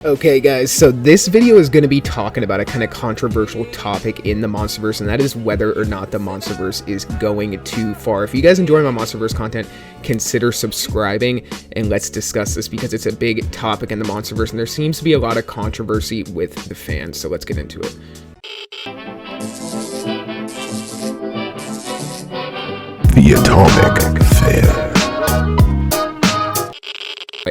Okay guys, so this video is going to be talking about a kind of controversial topic in the Monsterverse, and that is whether or not the Monsterverse is going too far. If you guys enjoy my Monsterverse content, consider subscribing and let's discuss this because it's a big topic in the Monsterverse and there seems to be a lot of controversy with the fans, so let's get into it. The Atomic Fair.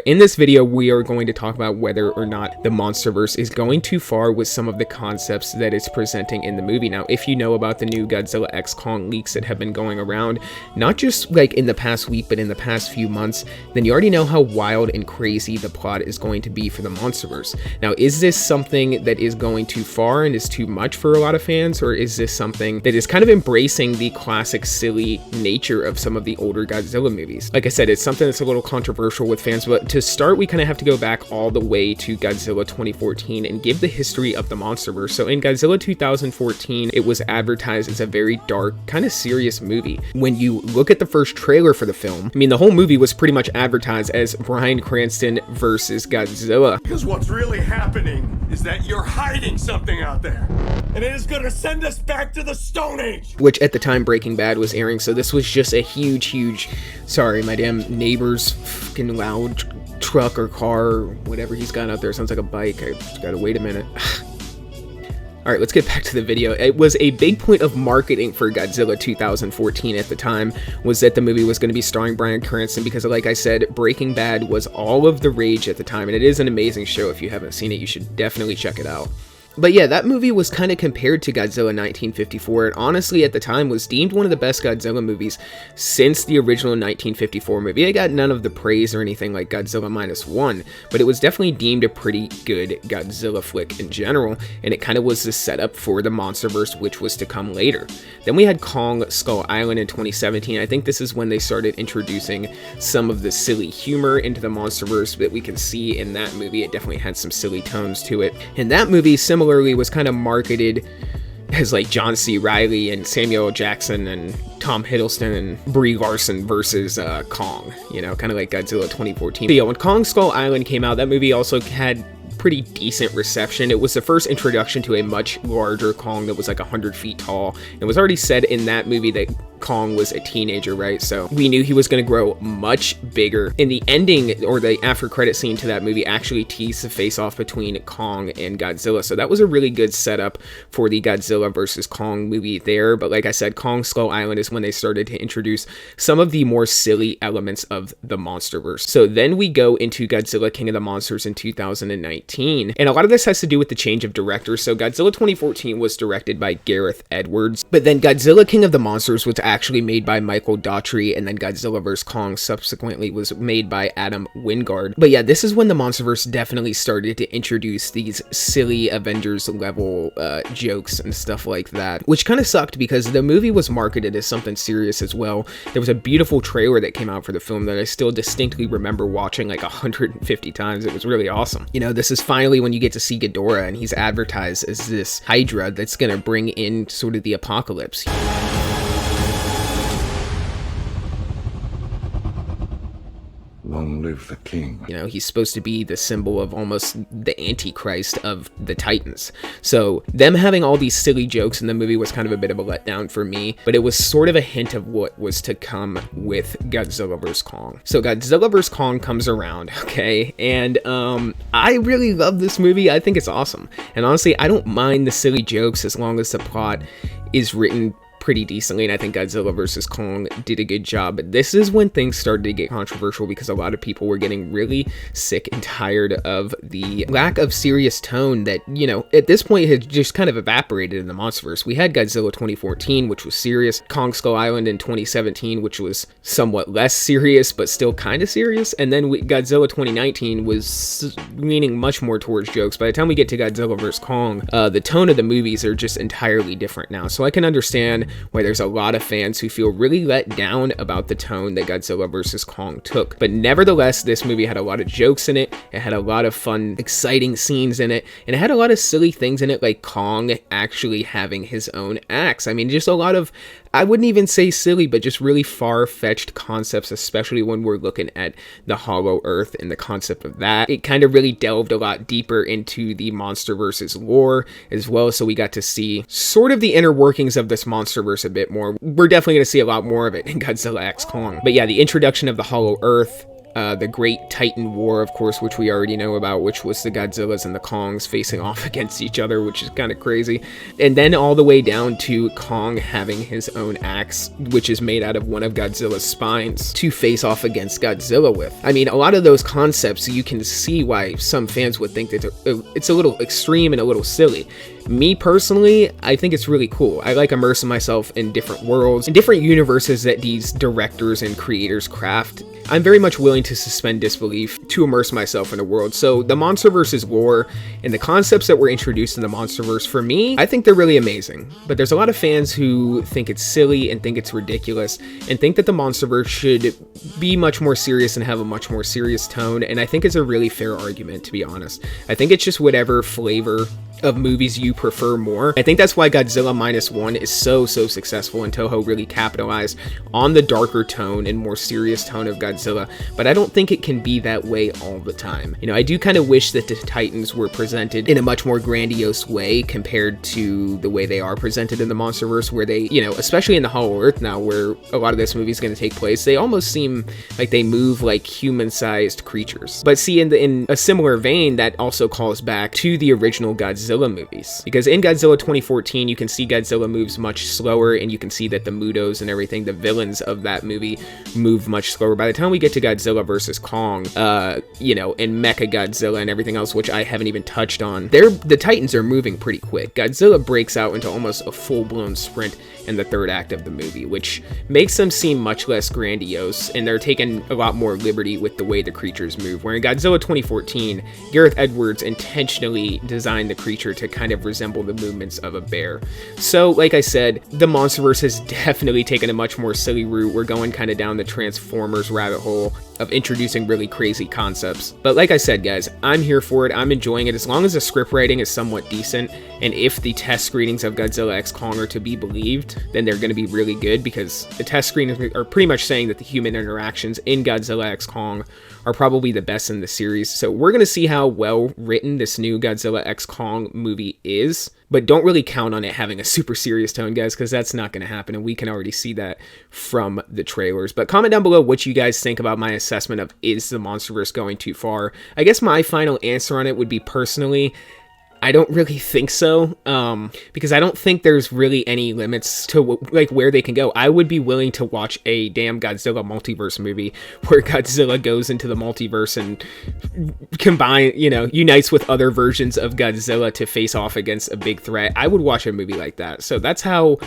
In this video, we are going to talk about whether or not the Monsterverse is going too far with some of the concepts that it's presenting in the movie. Now, if you know about the new Godzilla vs Kong leaks that have been going around, not just like in the past week, but in the past few months, then you already know how wild and crazy the plot is going to be for the Monsterverse. Now, is this something that is going too far and is too much for a lot of fans, or is this something that is kind of embracing the classic silly nature of some of the older Godzilla movies? Like I said, it's something that's a little controversial with fans, but to start, we kind of have to go back all the way to Godzilla 2014 and give the history of the Monsterverse. So in Godzilla 2014, it was advertised as a very dark, kind of serious movie. When you look at the first trailer for the film, I mean, the whole movie was pretty much advertised as Bryan Cranston versus Godzilla. Because what's really happening is that you're hiding something out there, and it is going to send us back to the Stone Age. Which at the time Breaking Bad was airing, so this was just a huge, sorry, my damn neighbor's fucking loud truck or car or whatever he's got out there. Sounds like a bike. I just gotta wait a minute. Alright, let's get back to the video. It was a big point of marketing for Godzilla 2014 at the time, was that the movie was going to be starring Bryan Cranston because, like I said, Breaking Bad was all of the rage at the time, and it is an amazing show. If you haven't seen it, you should definitely check it out. But yeah, that movie was kind of compared to Godzilla 1954, and honestly at the time was deemed one of the best Godzilla movies since the original 1954 movie. It got none of the praise or anything like Godzilla -1, but it was definitely deemed a pretty good Godzilla flick in general, and it kind of was the setup for the Monsterverse, which was to come later. Then we had Kong Skull Island in 2017. I think this is when they started introducing some of the silly humor into the Monsterverse that we can see in that movie. It definitely had some silly tones to it. And that movie, similarly, was kind of marketed as like John C. Reilly and Samuel L. Jackson and Tom Hiddleston and Brie Larson versus Kong, you know, kind of like Godzilla 2014. But yeah, when Kong Skull Island came out, that movie also had pretty decent reception. It was the first introduction to a much larger Kong that was like 100 feet tall. It was already said in that movie that Kong was a teenager, right? So we knew he was going to grow much bigger. In the ending, or the after credit scene to that movie, actually teased the face-off between Kong and Godzilla. So that was a really good setup for the Godzilla versus Kong movie there. But like I said, Kong Skull Island is when they started to introduce some of the more silly elements of the Monsterverse. So then we go into Godzilla King of the Monsters in 2019. And a lot of this has to do with the change of directors. So Godzilla 2014 was directed by Gareth Edwards. But then Godzilla King of the Monsters was actually made by Michael Daughtry, and then Godzilla vs. Kong subsequently was made by Adam Wingard. But yeah, this is when the Monsterverse definitely started to introduce these silly Avengers level jokes and stuff like that, which kind of sucked because the movie was marketed as something serious as well. There was a beautiful trailer that came out for the film that I still distinctly remember watching like 150 times. It was really awesome. You know, this is finally when you get to see Ghidorah, and he's advertised as this Hydra that's gonna bring in sort of the apocalypse. Long live the king. You know, he's supposed to be the symbol of almost the Antichrist of the Titans. So them having all these silly jokes in the movie was kind of a bit of a letdown for me, but it was sort of a hint of what was to come with Godzilla vs. Kong. So Godzilla vs. Kong comes around, okay? And I really love this movie. I think it's awesome. And honestly, I don't mind the silly jokes as long as the plot is written pretty decently, and I think Godzilla vs. Kong did a good job. But this is when things started to get controversial because a lot of people were getting really sick and tired of the lack of serious tone that, you know, at this point had just kind of evaporated in the Monsterverse. We had Godzilla 2014, which was serious, Kong Skull Island in 2017, which was somewhat less serious but still kind of serious, and then Godzilla 2019 was leaning much more towards jokes. By the time we get to Godzilla vs. Kong, the tone of the movies are just entirely different now. So I can understand why there's a lot of fans who feel really let down about the tone that Godzilla vs. Kong took. But nevertheless, this movie had a lot of jokes in it. It had a lot of fun, exciting scenes in it, and it had a lot of silly things in it, like Kong actually having his own axe. I mean, just a lot of I wouldn't even say silly, but just really far-fetched concepts, especially when we're looking at the Hollow Earth and the concept of that. It kind of really delved a lot deeper into the Monsterverse's lore as well, so we got to see sort of the inner workings of this Monsterverse a bit more. We're definitely going to see a lot more of it in Godzilla X Kong. But yeah, the introduction of the Hollow Earth, the Great Titan War, of course, which we already know about, which was the Godzillas and the Kongs facing off against each other, which is kind of crazy. And then all the way down to Kong having his own axe, which is made out of one of Godzilla's spines, to face off against Godzilla with. I mean, a lot of those concepts, you can see why some fans would think that it's a little extreme and a little silly. Me personally, I think it's really cool. I like immersing myself in different worlds, in different universes that these directors and creators craft. I'm very much willing to suspend disbelief to immerse myself in a world. So the Monsterverse's lore and the concepts that were introduced in the Monsterverse, for me, I think they're really amazing. But there's a lot of fans who think it's silly and think it's ridiculous and think that the Monsterverse should be much more serious and have a much more serious tone. And I think it's a really fair argument, to be honest. I think it's just whatever flavor of movies you prefer more. I think that's why Godzilla -1 is so successful, and Toho really capitalized on the darker tone and more serious tone of Godzilla, but I don't think it can be that way all the time. You know, I do kind of wish that the Titans were presented in a much more grandiose way compared to the way they are presented in the Monsterverse, where they, you know, especially in the Hollow Earth now, where a lot of this movie is going to take place, they almost seem like they move like human-sized creatures. But see, in a similar vein, that also calls back to the original Godzilla movies, because in Godzilla 2014 you can see Godzilla moves much slower, and you can see that the Mutos and everything, the villains of that movie, move much slower. By the time we get to Godzilla vs. Kong, you know, and Mecha Godzilla and everything else, which I haven't even touched on, the Titans are moving pretty quick. Godzilla breaks out into almost a full-blown sprint in the third act of the movie, which makes them seem much less grandiose, and they're taking a lot more liberty with the way the creatures move. Where in Godzilla 2014, Gareth Edwards intentionally designed the creature to kind of resemble the movements of a bear. So, like I said, the Monsterverse has definitely taken a much more silly route. We're going kind of down the Transformers rabbit hole of introducing really crazy concepts. But like I said, guys, I'm here for it. I'm enjoying it as long as the script writing is somewhat decent, and if the test screenings of Godzilla X Kong are to be believed, then they're going to be really good, because the test screenings are pretty much saying that the human interactions in Godzilla X Kong are probably the best in the series. So we're going to see how well written this new Godzilla X Kong movie is, but don't really count on it having a super serious tone, guys, because that's not going to happen, and we can already see that from the trailers. But comment down below what you guys think about my assessment of, is the Monsterverse going too far? I guess my final answer on it would be, personally, I don't really think so, because I don't think there's really any limits to like where they can go. I would be willing to watch a damn Godzilla multiverse movie where Godzilla goes into the multiverse and unites with other versions of Godzilla to face off against a big threat. I would watch a movie like that. So that's how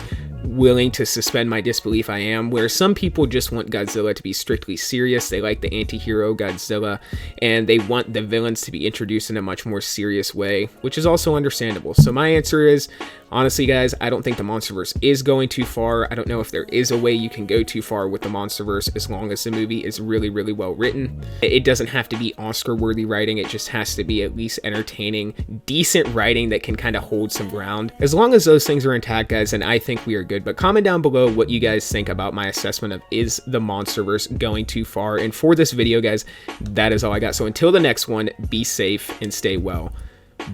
willing to suspend my disbelief I am, where some people just want Godzilla to be strictly serious. They like the anti-hero Godzilla, and they want the villains to be introduced in a much more serious way, which is also understandable. So my answer is, honestly, guys, I don't think the Monsterverse is going too far. I don't know if there is a way you can go too far with the Monsterverse, as long as the movie is really well written. It doesn't have to be Oscar-worthy writing. It just has to be at least entertaining, decent writing that can kind of hold some ground. As long as those things are intact, guys, then I think we are good. But comment down below what you guys think about my assessment of, is the Monsterverse going too far? And for this video, guys, that is all I got. So until the next one, be safe and stay well.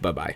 Bye-bye.